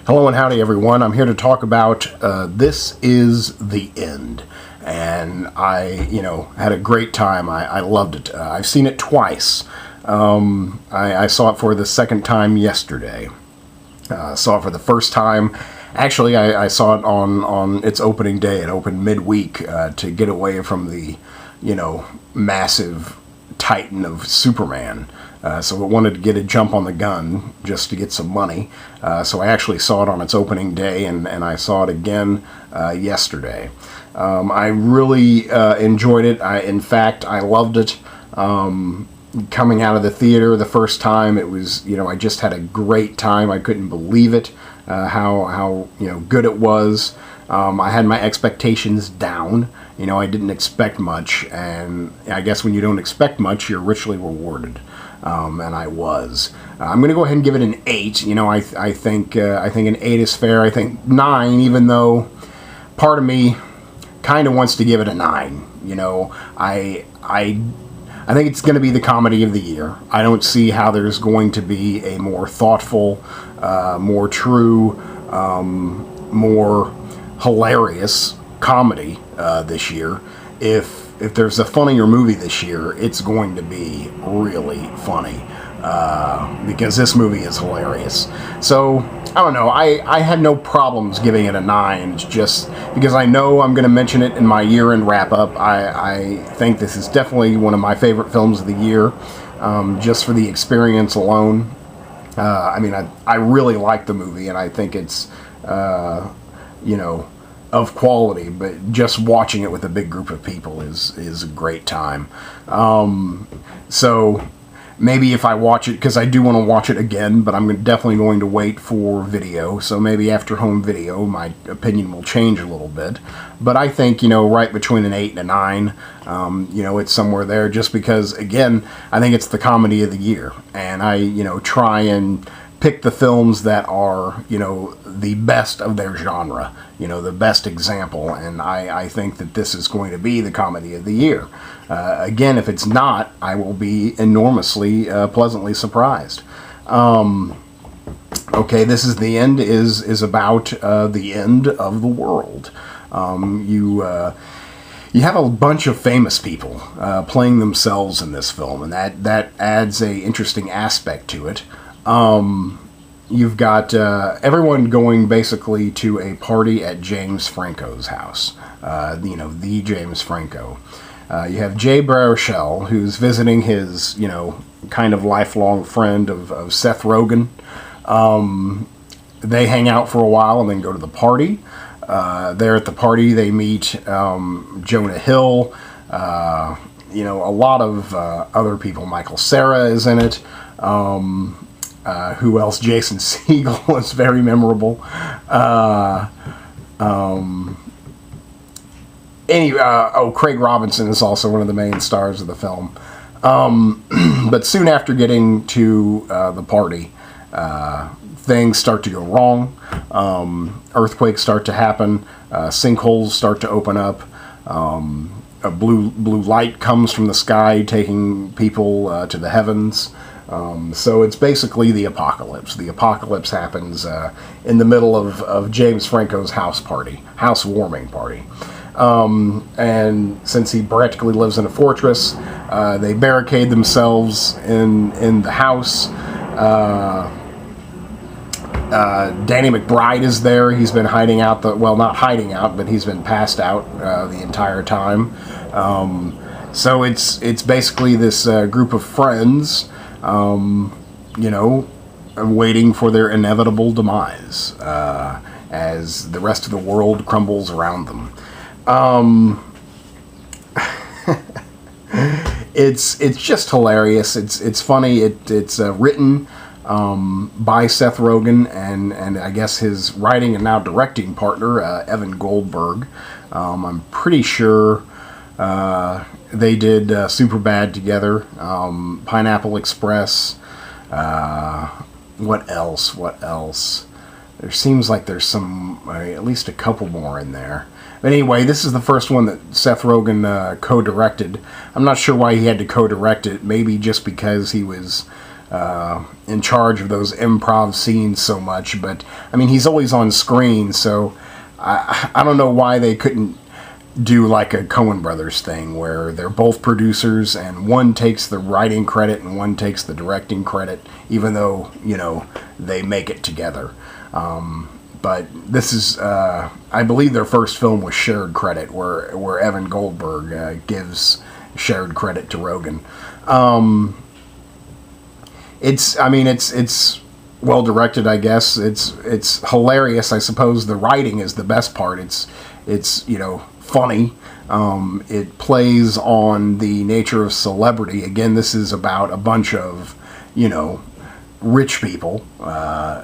Hello and howdy everyone. I'm here to talk about This Is the End. And I, had a great time. I loved it. I've seen it twice. I saw it for the second time yesterday. Saw it for the first time. Actually, I saw it on its opening day. It opened midweek to get away from the, massive titan of Superman. So it wanted to get a jump on the gun just to get some money. So I actually saw it on its opening day, and I saw it again yesterday. I really enjoyed it. In fact, I loved it. Coming out of the theater the first time, it was, I just had a great time. I couldn't believe it, how good it was. I had my expectations down. I didn't expect much, and I guess when you don't expect much, you're richly rewarded. And I was. I'm going to go ahead and give it an 8. I think an 8 is fair. I think 9, even though part of me kind of wants to give it a 9. I think it's going to be the comedy of the year. I don't see how there's going to be a more thoughtful, more true, more hilarious comedy this year. If there's a funnier movie this year, it's going to be really funny, because this movie is hilarious. So, I don't know, I had no problems giving it a 9. It's just because I know I'm going to mention it in my year-end wrap-up. I think this is definitely one of my favorite films of the year, just for the experience alone. I really like the movie, and I think it's, of quality, but just watching it with a big group of people is a great time. So maybe if I watch it, because I do want to watch it again, but I'm definitely going to wait for video, so maybe after home video my opinion will change a little bit. But I think, right between an 8 and a 9, it's somewhere there, just because, again, I think it's the comedy of the year, and I, try and pick the films that are, the best of their genre, the best example, and I think that this is going to be the comedy of the year. Again, if it's not, I will be enormously, pleasantly surprised. Okay, This Is the End is about the end of the world. You have a bunch of famous people playing themselves in this film, and that adds a interesting aspect to it. You've got everyone going basically to a party at James Franco's house. The James Franco. You have Jay Baruchel, who's visiting his, kind of lifelong friend of Seth Rogen. They hang out for a while and then go to the party. There at the party, they meet Jonah Hill. A lot of other people. Michael Cera is in it. Who else? Jason Segel is very memorable. Craig Robinson is also one of the main stars of the film. But soon after getting to the party, things start to go wrong. Earthquakes start to happen. Sinkholes start to open up. A blue light comes from the sky, taking people to the heavens. So it's basically the apocalypse. The apocalypse happens in the middle of James Franco's housewarming party. And since he practically lives in a fortress, they barricade themselves in the house. Danny McBride is there. He's been hiding out, not hiding out, but he's been passed out the entire time. So it's basically this group of friends, waiting for their inevitable demise as the rest of the world crumbles around them. It's just hilarious. It's funny. It's written by Seth Rogen and I guess his writing and now directing partner Evan Goldberg. I'm pretty sure they did Superbad together. Pineapple Express. What else? There seems like there's at least a couple more in there. But anyway, this is the first one that Seth Rogen co-directed. I'm not sure why he had to co-direct it. Maybe just because he was in charge of those improv scenes so much. But I mean, he's always on screen, so I don't know why they couldn't do like a Coen Brothers thing where they're both producers and one takes the writing credit and one takes the directing credit, even though, you know, they make it together. But this is, I believe their first film was shared credit, where Evan Goldberg gives shared credit to Rogen. It's well directed, I guess. It's hilarious. I suppose the writing is the best part. It's you know, funny. It plays on the nature of celebrity. Again, this is about a bunch of, you know, rich people,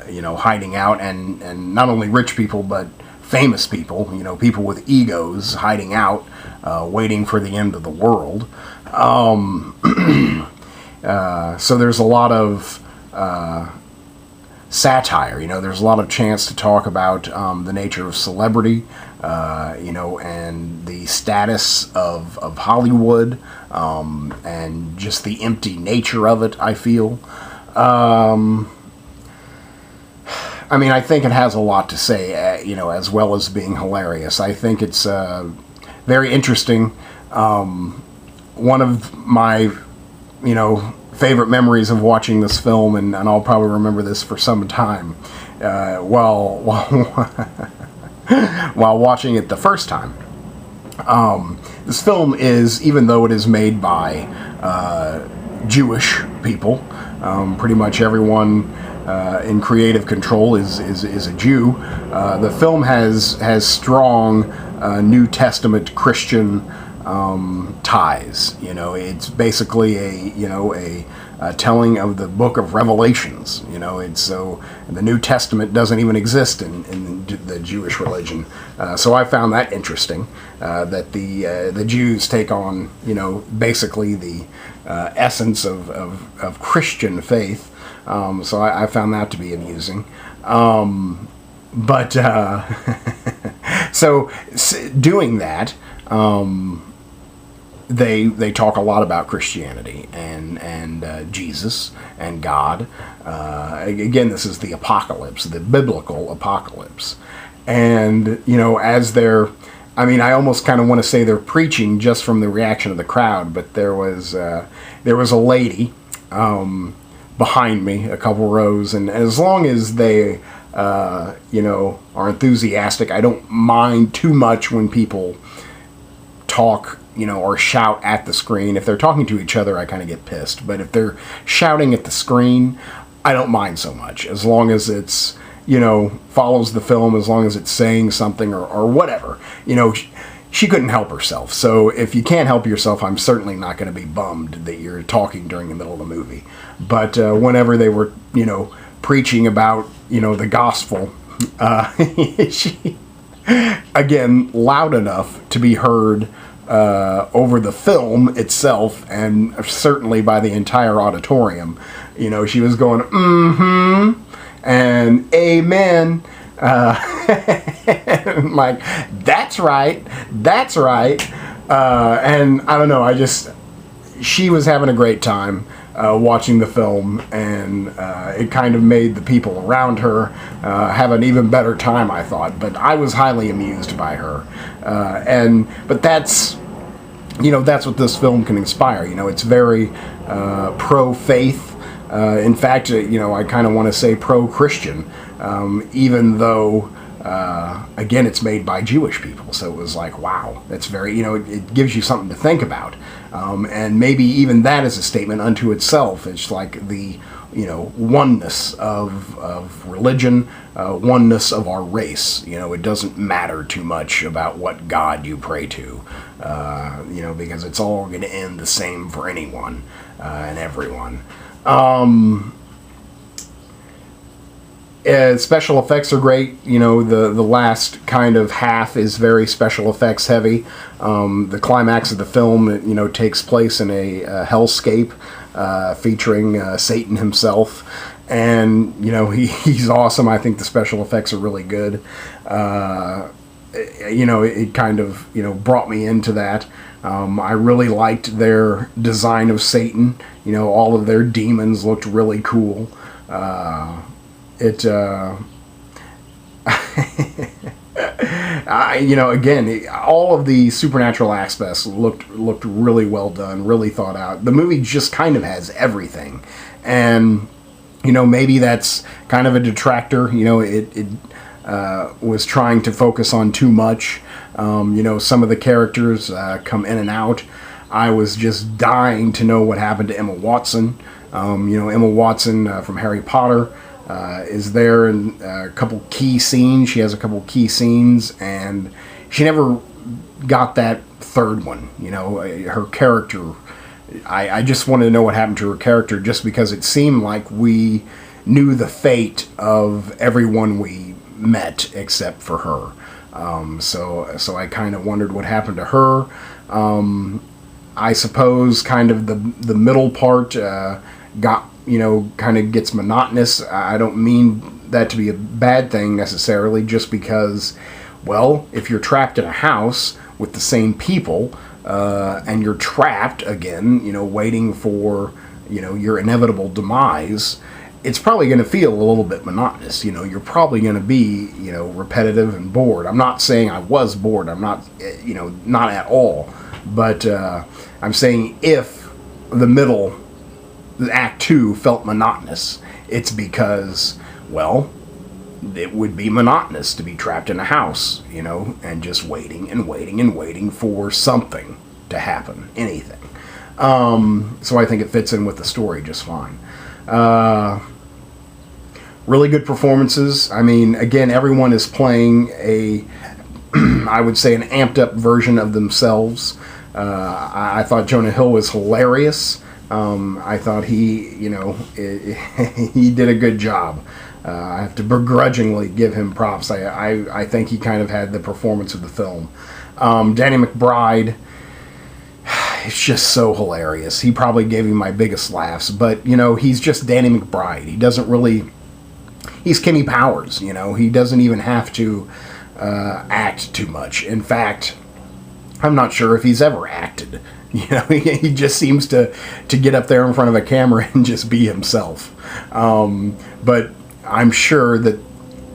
you know, hiding out, and not only rich people, but famous people, you know, people with egos hiding out, waiting for the end of the world. So there's a lot of satire, you know, there's a lot of chance to talk about the nature of celebrity, you know, and the status of Hollywood, and just the empty nature of it, I feel. I mean, I think it has a lot to say, you know, as well as being hilarious. I think it's very interesting. One of my, you know, favorite memories of watching this film, and I'll probably remember this for some time, while watching it the first time. This film is, even though it is made by Jewish people, pretty much everyone in creative control is a Jew. The film has strong New Testament Christian ties. You know, it's basically a telling of the book of Revelations. You know, it's so the New Testament doesn't even exist in the Jewish religion. So I found that interesting, that the Jews take on, you know, basically the essence of Christian faith. So I found that to be amusing. But so doing that, they talk a lot about Christianity and Jesus and God. Again, this is the apocalypse, the biblical apocalypse. And, you know, as they're, I mean, I almost kind of want to say they're preaching just from the reaction of the crowd, but there was a lady behind me, a couple rows, and as long as they, you know, are enthusiastic, I don't mind too much when people talk, you know, or shout at the screen. If they're talking to each other, I kind of get pissed. But if they're shouting at the screen, I don't mind so much, as long as it's, you know, follows the film, as long as it's saying something or whatever. You know, she couldn't help herself. So if you can't help yourself, I'm certainly not going to be bummed that you're talking during the middle of the movie. But whenever they were, you know, preaching about, you know, the gospel, she, again, loud enough to be heard over the film itself, and certainly by the entire auditorium. You know, she was going, mm-hmm, and amen. I'm like, that's right. And I don't know, she was having a great time watching the film, and it kind of made the people around her have an even better time, I thought. But I was highly amused by her. But that's, you know, that's what this film can inspire. You know, it's very pro-faith. In fact, you know, I kind of want to say pro-Christian, even though, again, it's made by Jewish people. So it was like, wow, that's very, you know, it gives you something to think about. And maybe even that is a statement unto itself. It's like the, you know, oneness of religion, oneness of our race. You know, it doesn't matter too much about what God you pray to, you know, because it's all going to end the same for anyone and everyone. Special effects are great. You know, the last kind of half is very special effects heavy. The climax of the film, you know, takes place in a hellscape featuring Satan himself. And, you know, he's awesome. I think the special effects are really good. it kind of, brought me into that. I really liked their design of Satan. All of their demons looked really cool. It again, all of the supernatural aspects looked really well done, really thought out. The movie just kind of has everything, and maybe that's kind of a detractor. It was trying to focus on too much. Some of the characters come in and out. I was just dying to know what happened to Emma Watson. Emma Watson from Harry Potter is there in a couple key scenes. She has a couple key scenes, and she never got that third one. Her character, I just wanted to know what happened to her character, just because it seemed like we knew the fate of everyone we met except for her. So I kind of wondered what happened to her. I suppose kind of the middle part got, kind of gets monotonous. I don't mean that to be a bad thing necessarily, just because, well, if you're trapped in a house with the same people, and you're trapped again, waiting for, your inevitable demise, it's probably going to feel a little bit monotonous. You're probably going to be, repetitive and bored. I'm not saying I was bored. I'm not, not at all. But I'm saying if the middle, Act 2, felt monotonous, it's because, well, it would be monotonous to be trapped in a house, and just waiting and waiting and waiting for something to happen, anything. So I think it fits in with the story just fine. Really good performances. I mean, again, everyone is playing I would say, an amped up version of themselves. I thought Jonah Hill was hilarious. I thought he, he did a good job. I have to begrudgingly give him props. I think he kind of had the performance of the film. Danny McBride, it's just so hilarious. He probably gave me my biggest laughs, but, he's just Danny McBride. He doesn't really... He's Kenny Powers, He doesn't even have to act too much. In fact, I'm not sure if he's ever acted. He just seems to get up there in front of a camera and just be himself. But I'm sure that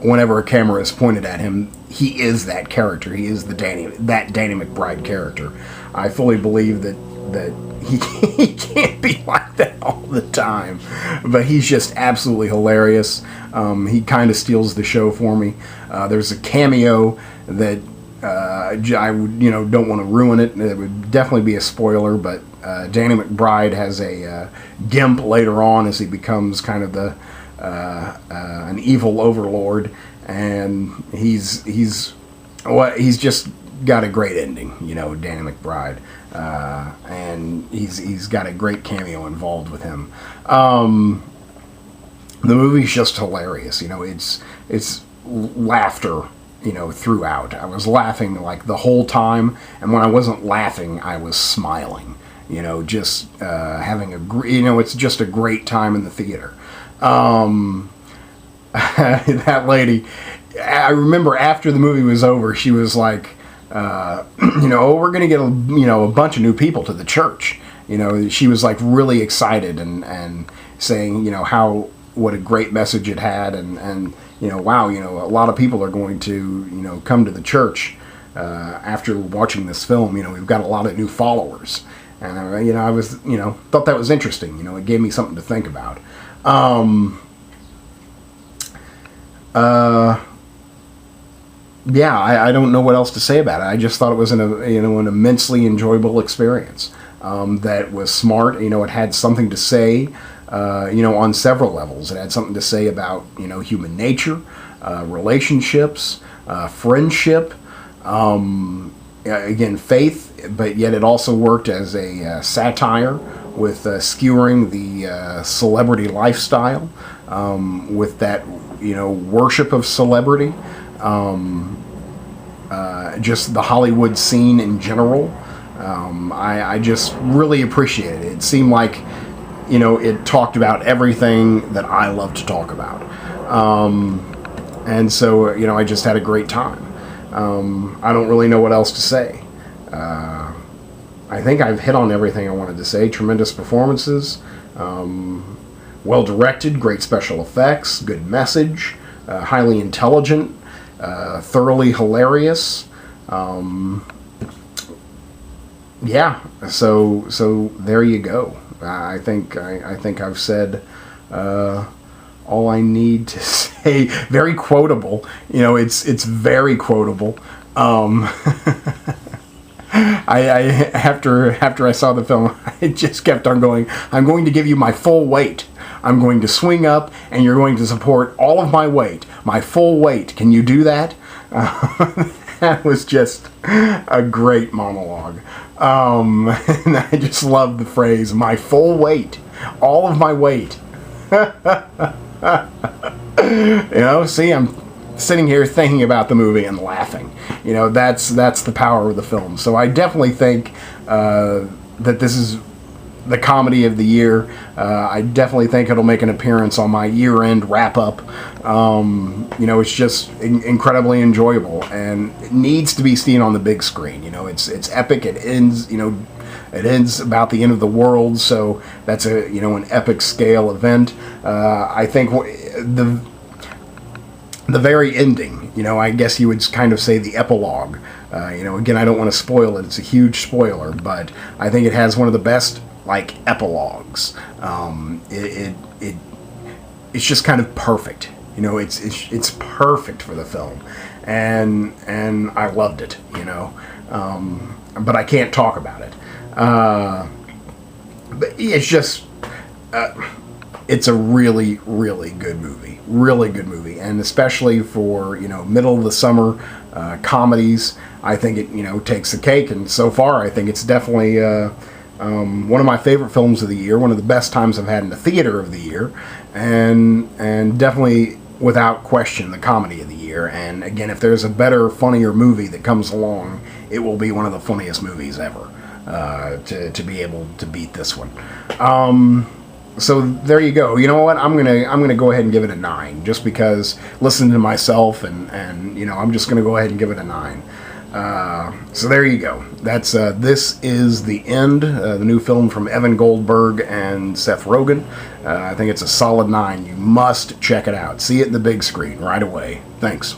whenever a camera is pointed at him, he is that character. He is that Danny McBride character. I fully believe that he can't be like that all the time, but he's just absolutely hilarious. He kind of steals the show for me. There's a cameo that I would, don't want to ruin it. It would definitely be a spoiler, but Danny McBride has a gimp later on as he becomes kind of an evil overlord, and he's just got a great ending, Danny McBride, and he's got a great cameo involved with him. The movie's just hilarious, it's laughter, throughout. I was laughing like the whole time, and when I wasn't laughing, I was smiling, just having it's just a great time in the theater. That lady, I remember after the movie was over, she was like, we're going to get a bunch of new people to the church. She was like really excited and saying, what a great message it had, and wow, a lot of people are going to, come to the church after watching this film. We've got a lot of new followers, and I was, thought that was interesting. It gave me something to think about. Yeah, I don't know what else to say about it. I just thought it was an immensely enjoyable experience. That was smart. It had something to say. On several levels. It had something to say about, human nature, relationships, friendship, again, faith, but yet it also worked as a satire with skewering the celebrity lifestyle, with that, worship of celebrity, just the Hollywood scene in general. I just really appreciated it. It seemed like it talked about everything that I love to talk about. And so, I just had a great time. I don't really know what else to say. I think I've hit on everything I wanted to say. Tremendous performances, well directed, great special effects, good message, highly intelligent, thoroughly hilarious. Yeah, so there you go. I think I've said all I need to say. Very quotable. You know, it's very quotable. I after I saw the film, I just kept on going, I'm going to give you my full weight. I'm going to swing up, and you're going to support all of my weight, my full weight. Can you do that? That was just a great monologue. And I just love the phrase, my full weight, all of my weight. You know, see, I'm sitting here thinking about the movie and laughing. You know, that's the power of the film. So I definitely think that this is the comedy of the year. I definitely think it'll make an appearance on my year-end wrap-up. You know, it's just incredibly enjoyable, and it needs to be seen on the big screen. You know, it's epic. It ends, you know, it ends about the end of the world, so that's a, you know, an epic scale event. I think the very ending, you know, I guess you would kind of say the epilogue. You know, again, I don't want to spoil it. It's a huge spoiler, but I think it has one of the best, like, epilogues. It's just kind of perfect. You know, it's perfect for the film, and I loved it. You know, but I can't talk about it. But it's just. It's a really, really good movie. Really good movie. And especially for, you know, middle of the summer comedies, I think it, you know, takes the cake. And so far, I think it's definitely one of my favorite films of the year, one of the best times I've had in the theater of the year, and definitely, without question, the comedy of the year. And again, if there's a better, funnier movie that comes along, it will be one of the funniest movies ever to be able to beat this one. So there you go. You know what? I'm gonna go ahead and give it a 9, just because listening to myself and you know, I'm just gonna go ahead and give it a 9. So there you go. That's This Is the End, the new film from Evan Goldberg and Seth Rogen. I think it's a solid 9. You must check it out. See it in the big screen right away. Thanks.